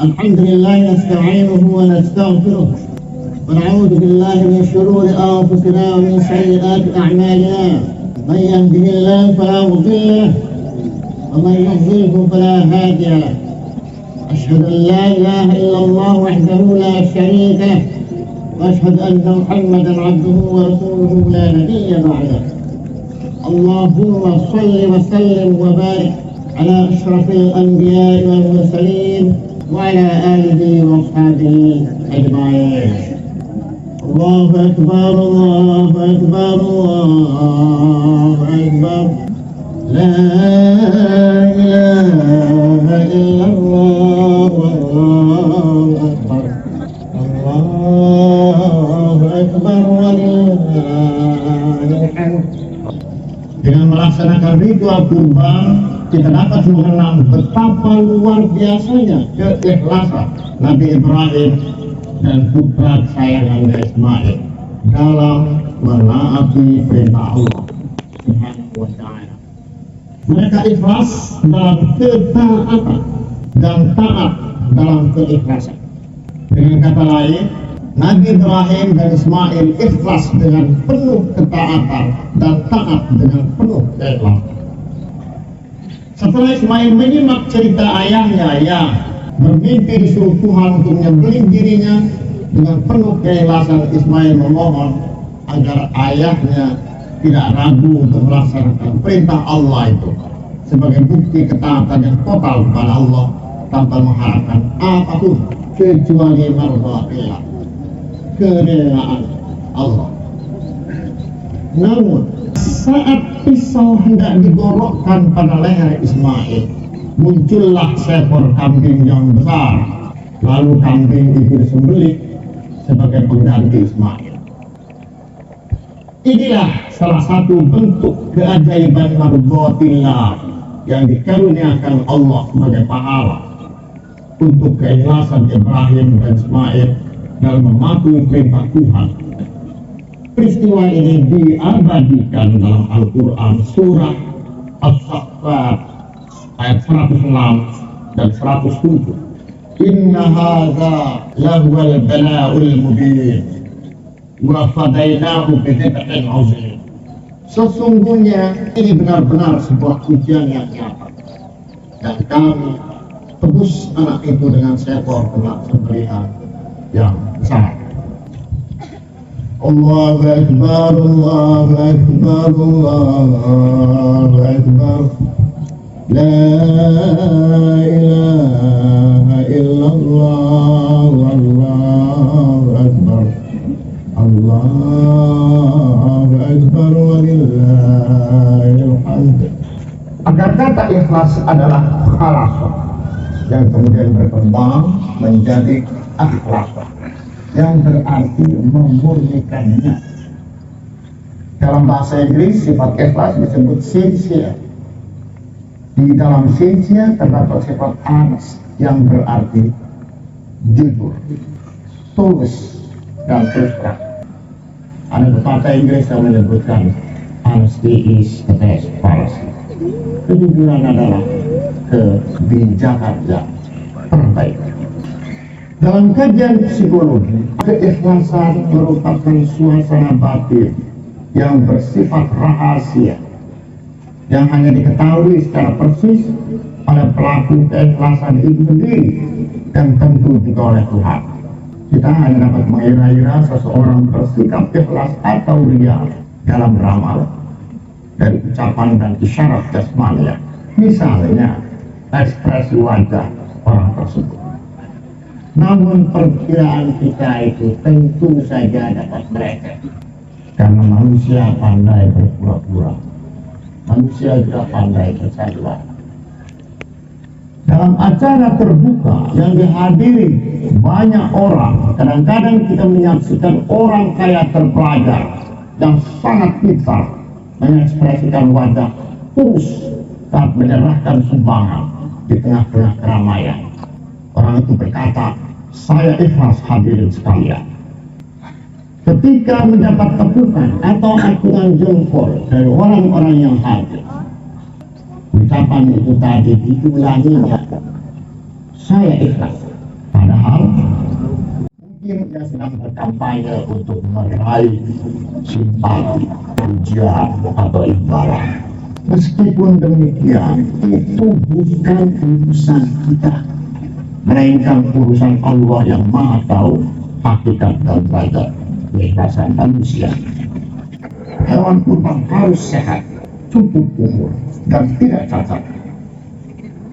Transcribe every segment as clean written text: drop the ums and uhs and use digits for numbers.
الحمد لله نستعينه ونستغفره ونعوذ بالله من شرور أنفسنا ومن سيئات أعمالنا. من يهده الله فلا مضل له ومن يضلله فلا هادي له. أشهد أن لا إله إلا الله وحده لا شريك له وأشهد أن محمدا عبده ورسوله لا نبي بعده. اللهم صل وسلم وبارك على أشرف الأنبياء والمرسلين وعلى آله وأصحابه أجمعين. الله أكبر الله أكبر الله أكبر. لا إله إلا الله والله أكبر. الله أكبر ولله الحمد. Dengan melaksanakan ritual kurban, kita dapat mengenal betapa luar biasanya keikhlasan Nabi Ibrahim dan putra kesayangannya Ismail dalam menaati perintah Allah Subhanahu wa Ta'ala. Mereka ikhlas dalam ketaatan dan taat dalam keikhlasan. Dengan kata lain, Nabi Ibrahim dan Ismail ikhlas dengan penuh ketaatan dan taat dengan penuh keikhlasan. Setelah Ismail menyimak cerita ayahnya yang bermimpi disuruh Tuhan untuk menyembelih dirinya, dengan penuh keikhlasan Ismail memohon agar ayahnya tidak ragu untuk melaksanakan perintah Allah itu sebagai bukti ketaatan yang total kepada Allah tanpa mengharapkan apapun kecuali marzatillah, kerelaan Allah. Namun saat pisau hendak digorokkan pada leher Ismail, muncullah seekor kambing yang besar. Lalu kambing itu disembelih sebagai pengganti Ismail. Inilah salah satu bentuk keajaiban marzatillah yang dikaruniakan Allah sebagai pahala untuk keikhlasan Ibrahim dan Ismail dalam mematuhi perintah Tuhan. Peristiwa ini diabadikan dalam Al-Quran surah As-Saffat ayat 106 dan 107. Inna hadza lahuwal bala'ul mubin wa fadainahu bidhibhin 'azim. Sesungguhnya ini benar-benar sebuah ujian yang nyata, dan kami tebus anak itu dengan seekor ternak sembelihan yang besar. Allahu Akbar, Allahu Akbar, Allahu Akbar. La ilaha illallah, Allahu Akbar. Allahu Akbar walillahil hamd. Agar kata ikhlas adalah khalas yang kemudian berkembang menjadi akhlas, yang berarti memurnikannya. Dalam bahasa Inggris sifat ikhlas disebut sincere. Di dalam sincere terdapat sifat honest yang berarti jujur, tulus dan terus terang. Ada pepatah Inggris yang menyebutkan honesty is the best policy. Kejujuran adalah kebijakan yang terbaik. Dalam kajian psikologi, keikhlasan merupakan suasana batin yang bersifat rahasia, yang hanya diketahui secara persis oleh pelaku keikhlasan itu sendiri dan tentu juga oleh Tuhan. Kita hanya dapat mengira-ira seseorang bersikap ikhlas atau riya dalam beramal dari ucapan dan isyarat jasmania, misalnya ekspresi wajah orang tersebut. Namun perkiraan kita itu tentu saja dapat meleset, karena manusia pandai berpura-pura, manusia juga pandai bersandiwara. Dalam acara terbuka yang dihadiri banyak orang, kadang-kadang kita menyaksikan orang kaya terpelajar yang sangat pintar mengekspresikan wajah tulus saat menyerahkan sumbangan di tengah-tengah keramaian. Orang itu berkata, saya ikhlas hadirin sekalian. Ketika mendapat tepukan atau acungan jempol dari orang-orang yang hadir, ucapan itu tadi diulanginya, saya ikhlas. Mungkin dia sedang berkampanye untuk meraih simpati, pujian, atau imbalan. Meskipun demikian, itu bukan urusan kita, melainkan urusan Allah yang Maha Tahu hakikat dan derajat keikhlasan manusia. Hewan kurban harus sehat, cukup umur, dan tidak cacat.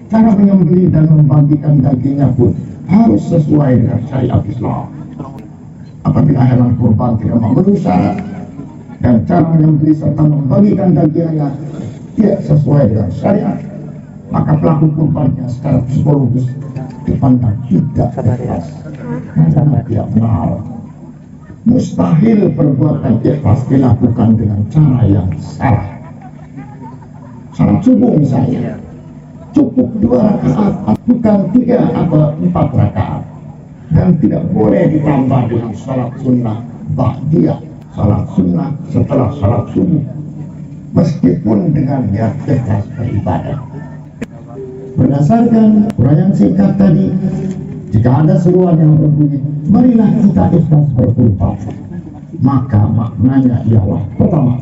Cara menyembelih dan membagikan dagingnya pun harus sesuai dengan syariat Islam. Apabila hewan kurban tidak memenuhi syarat dan cara menyembelih serta membagikan dagingnya tidak sesuai dengan syariat, maka pelaku kurbannya secara psikologis dipandang tidak ikhlas karena tidak benar. Mustahil perbuatan ikhlas dilakukan dengan cara yang salah. Salat subuh misalnya cukup 2 rakaat, bukan 3 atau 4 rakaat, dan tidak boleh ditambah dengan salat sunnah ba'diyah, salat sunnah setelah salat subuh, meskipun dengan niat ikhlas beribadah. Berdasarkan uraian singkat tadi, jika ada seruan yang berbunyi marilah kita ikhlas berkurban, maka maknanya ialah pertama,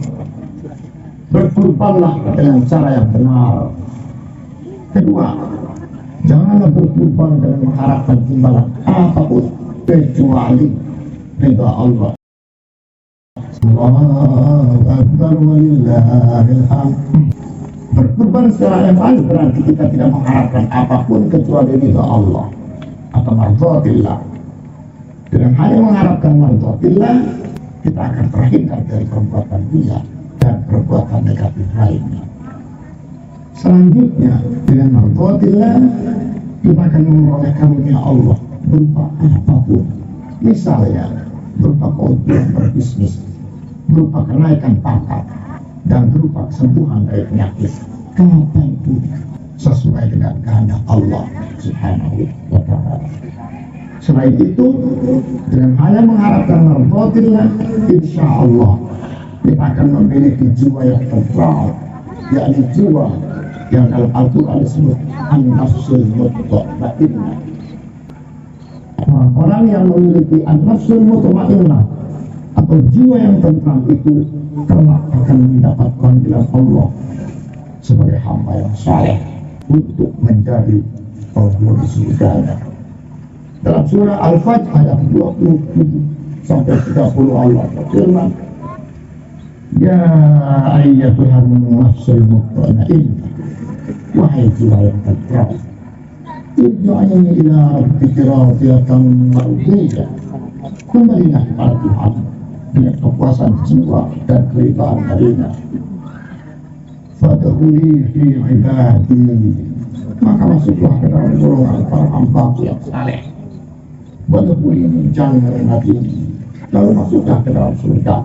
berkurbanlah dengan cara yang benar. Kedua, janganlah berkurban dengan mengharapkan imbalan apapun kecuali ridha Allah. Allahu Akbar walillahil hamd. Berkurban secara ikhlas berarti kita tidak mengharapkan apapun kecuali ridha Allah atau mardhatillah. Dengan hanya mengharapkan mardhatillah, kita akan terhindar dari perbuatan riya dan perbuatan negatif lainnya. Selanjutnya, dengan mardhatillah kita akan memperoleh karunia Allah berupa apapun, misalnya berupa keuntungan berbisnis, berupa kenaikan pangkat, dan berupa kesembuhan dari penyakit kapanpun sesuai dengan kehendak Allah Subhanahu wa Ta'ala. Selain itu, dengan hanya mengharapkan mardhatillah, insya Allah kita akan memiliki jiwa yang tentram, yakni jiwa yang dalam Al-Quran disebut an-nafsul mutmainnah. Orang yang memiliki an-nafsul mutmainnah atau jiwa yang tentram itu kelak akan mendapat panggilan Allah sebagai hamba yang saleh untuk menjadi penghuni surga. Dalam surah Al-Fajr ayat 27 sampai 30 Allah berfirman, ya ayyatuhan nafsul mutmainnah, wahai jiwa yang tentram, irji'i ila rabbika radiyatan mardiyah, kembalilah kepada Tuhan dengan kepuasan jiwa dan keridhaan darinya. Fadkhuli fi ibadi, maka masuklah ke dalam golongan para hamba yang saleh. Fadkhuli min jannati, lalu masuklah ke dalam surga.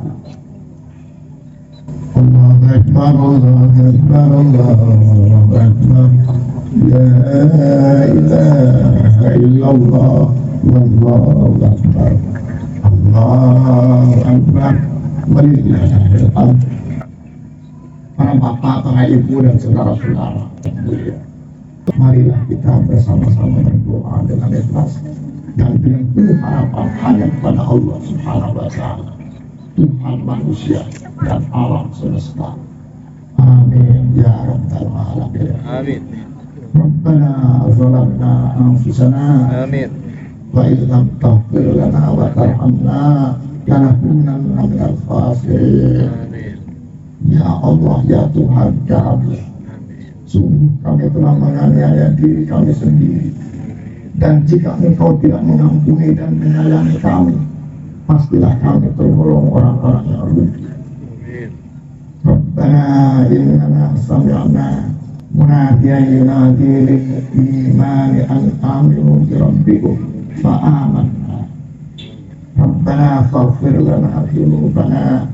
Allahu Akbar, Allahu Akbar, Allahu Akbar, la ilaha illallah, wallahu akbar, Allahu Akbar, walillahil hamd. Para bapak, para ibu dan saudara-saudara yang mulia, marilah kita bersama-sama berdoa dengan ikhlas dan dengan penuh harapan hanya kepada Allah Subhanahu wa Ta'ala, Tuhan manusia dan alam semesta. Amin ya rabbal alamin. Amin. Rabbana zalamna anfusana. Amin. Wa idh lam taghfir lana wa tarhamna lanakunanna minal khasirin. Amin. Ya Allah, ya Tuhan kami, sungguh kami telah menganiaya diri kami sendiri, dan jika Engkau tidak mengampuni dan menyayangi kami, pastilah kami tergolong orang-orang yang rugi. Rabbana innana sami'na munadiyan yunadi lil imani an aminu bi rabbikum fa amanna. Rabbana faghfir lana dhunubana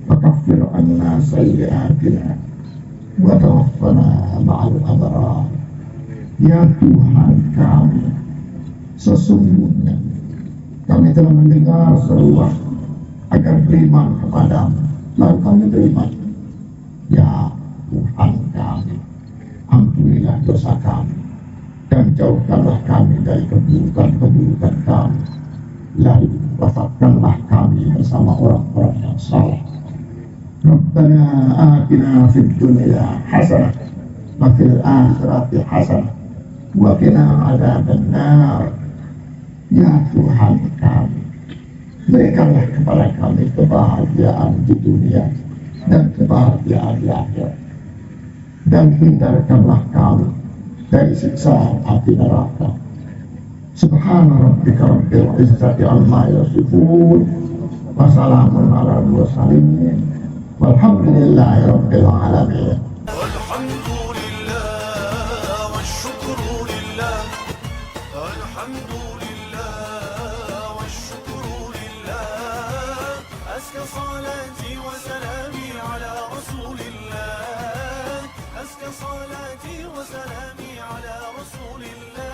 wa kaffir anna sayyi'atina wa tawaffana ma'al abrar. Ya Tuhan kami, sesungguhnya kami telah mendengar seruan agar beriman kepadamu, lalu kami beriman. Ya Tuhan kami, ampunilah dosa kami dan jauhkanlah kami dari keburukan-keburukan kami. lalu wafatkanlah kami bersama orang-orang yang saleh. Rabbana atina fid dunya hasanah wa fil akhirati hasanah wa qina adzabannar. Ya Tuhan kami, berikanlah kepada kami kebahagiaan di dunia dan kebahagiaan di akhirat, dan hindarkanlah kami dari siksaan api neraka. Subhana rabbika rabbil izzati amma yasifun wa salamun alal mursalin walhamdulillahi rabbil alamin. أزكى صلاتي وسلامي على رسول الله، أزكى صلاتي وسلامي على رسول الله.